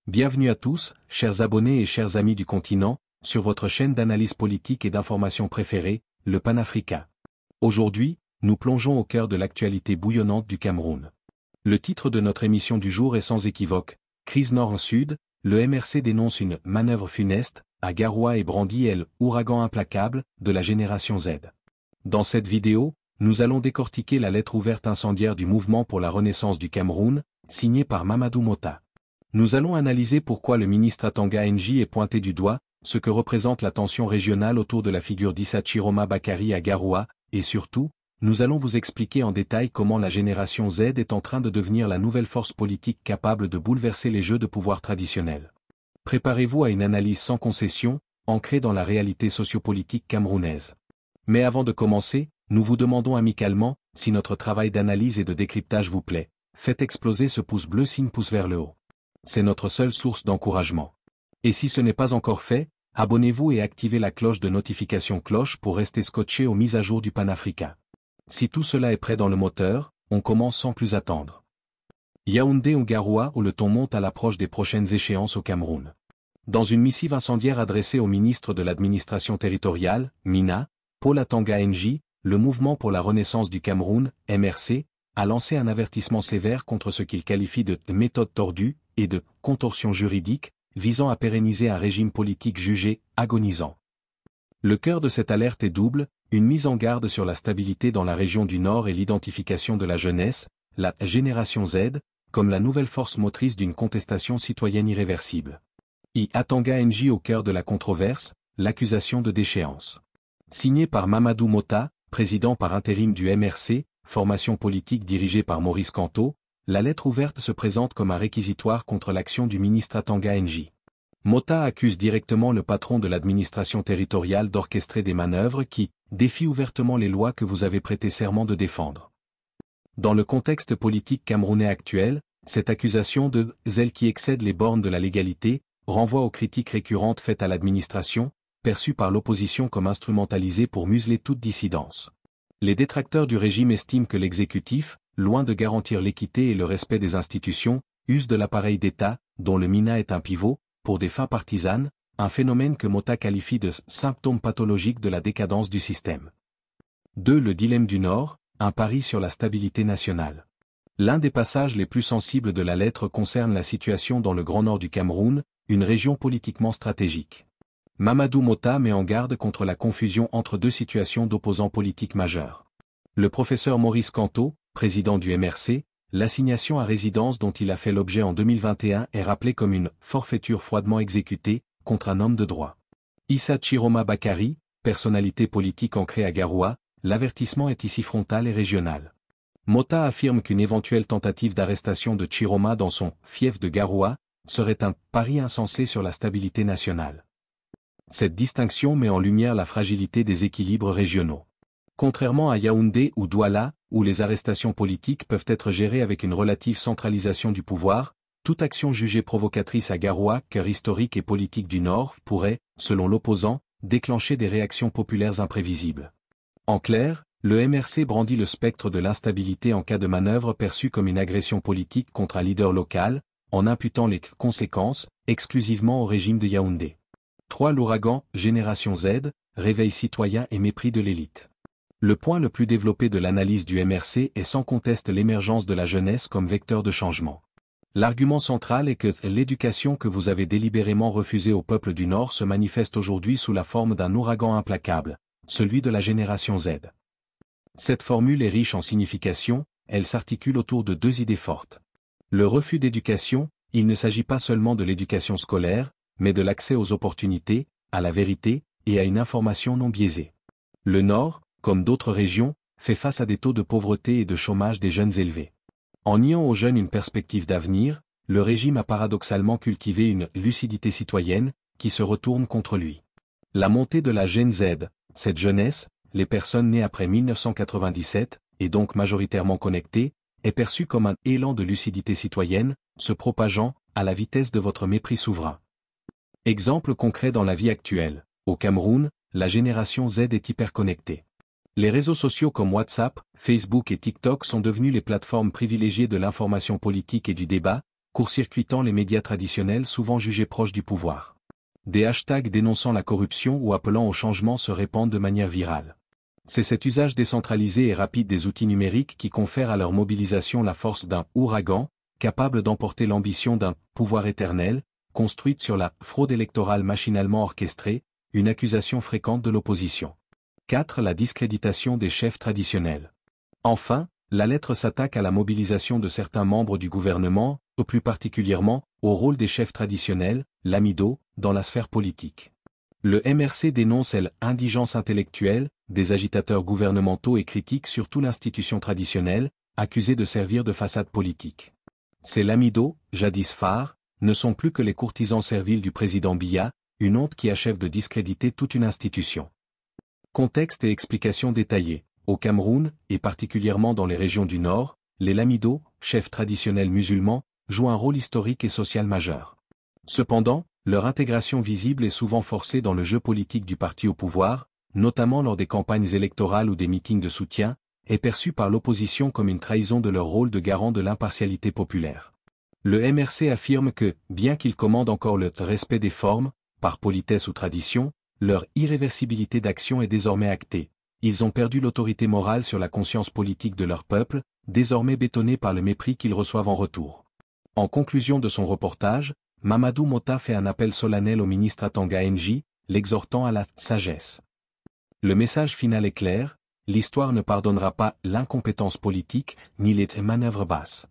Bienvenue à tous, chers abonnés et chers amis du continent, sur votre chaîne d'analyse politique et d'information préférée, le Panafrica. Aujourd'hui, nous plongeons au cœur de l'actualité bouillonnante du Cameroun. Le titre de notre émission du jour est sans équivoque, Crise Nord-Sud, le MRC dénonce une « manœuvre funeste » à Garoua et brandit l'ouragan implacable de la génération Z. Dans cette vidéo, nous allons décortiquer la lettre ouverte incendiaire du Mouvement pour la Renaissance du Cameroun, signée par Mamadou Mota. Nous allons analyser pourquoi le ministre Atanga NJ est pointé du doigt, ce que représente la tension régionale autour de la figure d'Issa Chiroma Bakary à Garoua, et surtout, nous allons vous expliquer en détail comment la génération Z est en train de devenir la nouvelle force politique capable de bouleverser les jeux de pouvoir traditionnels. Préparez-vous à une analyse sans concession, ancrée dans la réalité sociopolitique camerounaise. Mais avant de commencer, nous vous demandons amicalement, si notre travail d'analyse et de décryptage vous plaît, faites exploser ce pouce bleu signe pouce vers le haut. C'est notre seule source d'encouragement. Et si ce n'est pas encore fait, abonnez-vous et activez la cloche de notification cloche pour rester scotché aux mises à jour du Panafrica. Si tout cela est prêt dans le moteur, on commence sans plus attendre. Yaoundé ou Garoua où le ton monte à l'approche des prochaines échéances au Cameroun. Dans une missive incendiaire adressée au ministre de l'administration territoriale, MINA, Paul Atanga NJ, le Mouvement pour la Renaissance du Cameroun, MRC, a lancé un avertissement sévère contre ce qu'il qualifie de « méthode tordue » et de « contorsion juridique » visant à pérenniser un régime politique jugé « agonisant ». Le cœur de cette alerte est double, une mise en garde sur la stabilité dans la région du Nord et l'identification de la jeunesse, la « génération Z », comme la nouvelle force motrice d'une contestation citoyenne irréversible. Atanga NJ au cœur de la controverse, l'accusation de déchéance. Signé par Mamadou Mota, président par intérim du MRC, formation politique dirigée par Maurice Kanto, la lettre ouverte se présente comme un réquisitoire contre l'action du ministre Atanga NJ. Mota accuse directement le patron de l'administration territoriale d'orchestrer des manœuvres qui défient ouvertement les lois que vous avez prêté serment de défendre. Dans le contexte politique camerounais actuel, cette accusation de « zèle qui excède les bornes de la légalité » renvoie aux critiques récurrentes faites à l'administration, perçue par l'opposition comme instrumentalisée pour museler toute dissidence. Les détracteurs du régime estiment que l'exécutif, loin de garantir l'équité et le respect des institutions, use de l'appareil d'État, dont le MINA est un pivot, pour des fins partisanes, un phénomène que Mota qualifie de « symptôme pathologique de la décadence du système ». 2. Le dilemme du Nord, un pari sur la stabilité nationale. L'un des passages les plus sensibles de la lettre concerne la situation dans le Grand Nord du Cameroun, une région politiquement stratégique. Mamadou Mota met en garde contre la confusion entre deux situations d'opposants politiques majeurs. Le professeur Maurice Kanto, président du MRC, l'assignation à résidence dont il a fait l'objet en 2021 est rappelée comme une « forfaiture froidement exécutée » contre un homme de droit. Issa Chiroma Bakary, personnalité politique ancrée à Garoua, l'avertissement est ici frontal et régional. Mota affirme qu'une éventuelle tentative d'arrestation de Chiroma dans son « fief de Garoua » serait un « pari insensé sur la stabilité nationale ». Cette distinction met en lumière la fragilité des équilibres régionaux. Contrairement à Yaoundé ou Douala, où les arrestations politiques peuvent être gérées avec une relative centralisation du pouvoir, toute action jugée provocatrice à Garoua, cœur historique et politique du Nord, pourrait, selon l'opposant, déclencher des réactions populaires imprévisibles. En clair, le MRC brandit le spectre de l'instabilité en cas de manœuvre perçue comme une agression politique contre un leader local, en imputant les conséquences exclusivement au régime de Yaoundé. 3. L'ouragan, génération Z, réveil citoyen et mépris de l'élite. Le point le plus développé de l'analyse du MRC est sans conteste l'émergence de la jeunesse comme vecteur de changement. L'argument central est que l'éducation que vous avez délibérément refusée au peuple du Nord se manifeste aujourd'hui sous la forme d'un ouragan implacable, celui de la génération Z. Cette formule est riche en significations, elle s'articule autour de deux idées fortes. Le refus d'éducation, il ne s'agit pas seulement de l'éducation scolaire, mais de l'accès aux opportunités, à la vérité, et à une information non biaisée. Le Nord, comme d'autres régions, fait face à des taux de pauvreté et de chômage des jeunes élevés. En niant aux jeunes une perspective d'avenir, le régime a paradoxalement cultivé une lucidité citoyenne, qui se retourne contre lui. La montée de la Gen Z, cette jeunesse, les personnes nées après 1997, et donc majoritairement connectées, est perçue comme un élan de lucidité citoyenne, se propageant à la vitesse de votre mépris souverain. Exemple concret dans la vie actuelle, au Cameroun, la génération Z est hyperconnectée. Les réseaux sociaux comme WhatsApp, Facebook et TikTok sont devenus les plateformes privilégiées de l'information politique et du débat, court-circuitant les médias traditionnels souvent jugés proches du pouvoir. Des hashtags dénonçant la corruption ou appelant au changement se répandent de manière virale. C'est cet usage décentralisé et rapide des outils numériques qui confère à leur mobilisation la force d'un ouragan, capable d'emporter l'ambition d'un pouvoir éternel, construite sur la fraude électorale machinalement orchestrée, une accusation fréquente de l'opposition. 4. La discréditation des chefs traditionnels. Enfin, la lettre s'attaque à la mobilisation de certains membres du gouvernement, ou plus particulièrement, au rôle des chefs traditionnels, l'amido, dans la sphère politique. Le MRC dénonce l'indigence intellectuelle des agitateurs gouvernementaux et critique surtout l'institution traditionnelle, accusée de servir de façade politique. Ces lamidos, jadis phares, ne sont plus que les courtisans serviles du président Biya, une honte qui achève de discréditer toute une institution. Contexte et explications détaillées. Au Cameroun, et particulièrement dans les régions du Nord, les lamidos, chefs traditionnels musulmans, jouent un rôle historique et social majeur. Cependant, leur intégration visible est souvent forcée dans le jeu politique du parti au pouvoir, notamment lors des campagnes électorales ou des meetings de soutien, est perçue par l'opposition comme une trahison de leur rôle de garant de l'impartialité populaire. Le MRC affirme que, bien qu'ils commandent encore le respect des formes, par politesse ou tradition, leur irréversibilité d'action est désormais actée. Ils ont perdu l'autorité morale sur la conscience politique de leur peuple, désormais bétonnée par le mépris qu'ils reçoivent en retour. En conclusion de son reportage, Mamadou Mota fait un appel solennel au ministre Atanga NJ, l'exhortant à la sagesse. Le message final est clair, l'histoire ne pardonnera pas l'incompétence politique, ni les manœuvres basses.